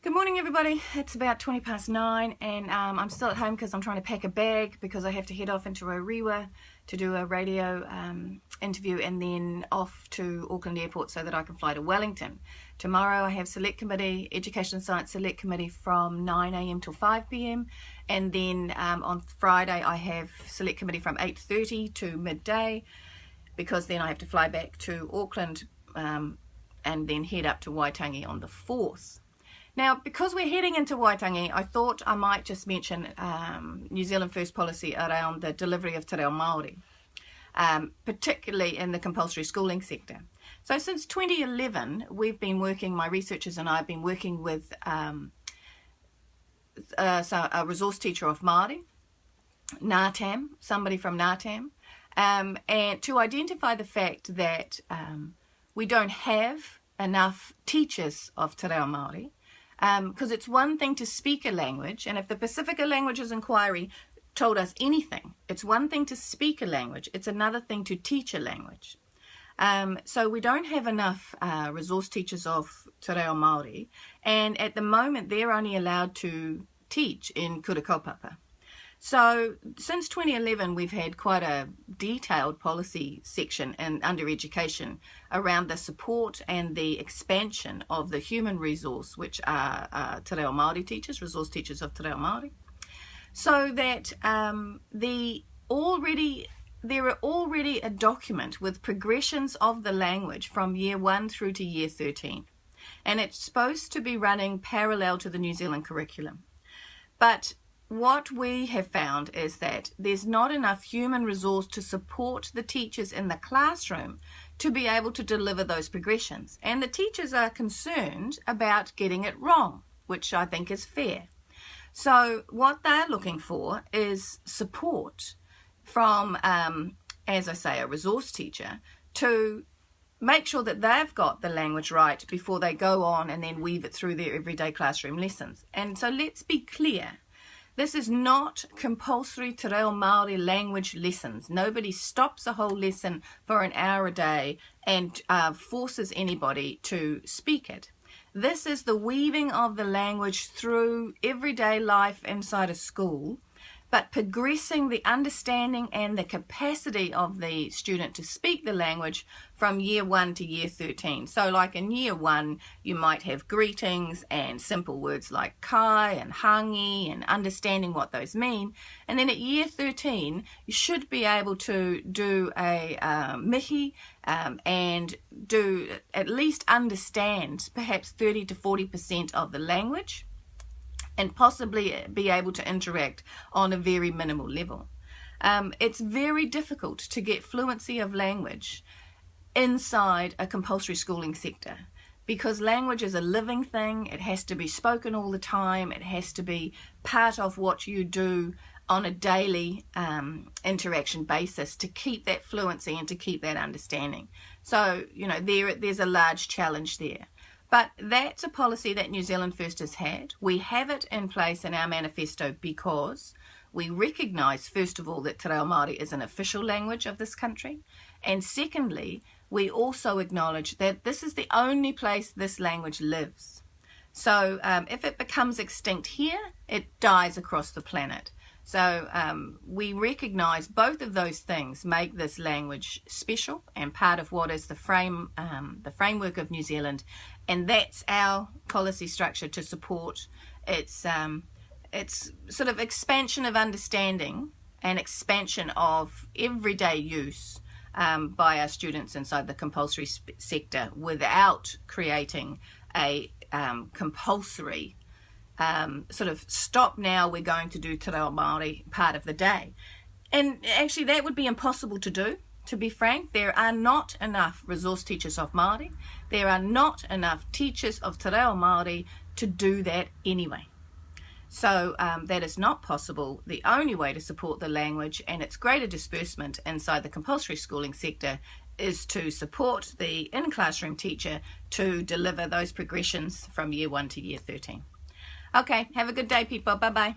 Good morning, everybody. It's about 9:20 and I'm still at home because I'm trying to pack a bag because I have to head off into Orewa to do a radio interview and then off to Auckland Airport so that I can fly to Wellington. Tomorrow I have Select Committee, Education and Science Select Committee from 9 a.m. till 5 p.m. and then on Friday I have Select Committee from 8:30 to midday because then I have to fly back to Auckland and then head up to Waitangi on the 4th. Now, because we're heading into Waitangi, I thought I might just mention New Zealand First policy around the delivery of te reo Māori, particularly in the compulsory schooling sector. So since 2011, we've been working, my researchers and I have been working with a resource teacher of Māori, Ngātam, somebody from Ngātam, and to identify the fact that we don't have enough teachers of te reo Māori, because it's one thing to speak a language, and if the Pacifica Languages Inquiry told us anything, it's one thing to speak a language, it's another thing to teach a language. So we don't have enough resource teachers of te reo Māori, and at the moment they're only allowed to teach in kura kaupapa. So since 2011 we've had quite a detailed policy section under education around the support and the expansion of the human resource, which are te reo Māori teachers, resource teachers of te reo Māori, so that there are already a document with progressions of the language from year 1 through to year 13, and it's supposed to be running parallel to the New Zealand curriculum. But what we have found is that there's not enough human resource to support the teachers in the classroom to be able to deliver those progressions. And the teachers are concerned about getting it wrong, which I think is fair. So what they're looking for is support from, as I say, a resource teacher to make sure that they've got the language right before they go on and then weave it through their everyday classroom lessons. And so let's be clear. This is not compulsory te reo Māori language lessons. Nobody stops a whole lesson for an hour a day and forces anybody to speak it. This is the weaving of the language through everyday life inside a school, but progressing the understanding and the capacity of the student to speak the language from year 1 to year 13. So like in year 1, you might have greetings and simple words like kai and hangi and understanding what those mean. And then at year 13, you should be able to do a mihi and do at least understand perhaps 30 to 40% of the language, and possibly be able to interact on a very minimal level. It's very difficult to get fluency of language inside a compulsory schooling sector because language is a living thing. It has to be spoken all the time. It has to be part of what you do on a daily interaction basis to keep that fluency and to keep that understanding. So, you know, there's a large challenge there. But that's a policy that New Zealand First has had. We have it in place in our manifesto because we recognise, first of all, that te reo Māori is an official language of this country. And secondly, we also acknowledge that this is the only place this language lives. So if it becomes extinct here, it dies across the planet. So we recognise both of those things make this language special and part of what is the framework of New Zealand, and that's our policy structure to support its sort of expansion of understanding and expansion of everyday use by our students inside the compulsory sector without creating a compulsory sort of stop now, we're going to do te reo Māori part of the day. And actually that would be impossible to do, to be frank. There are not enough resource teachers of Māori. There are not enough teachers of te reo Māori to do that anyway. So that is not possible. The only way to support the language and its greater disbursement inside the compulsory schooling sector is to support the in-classroom teacher to deliver those progressions from year 1 to year 13. Okay, have a good day, people. Bye-bye.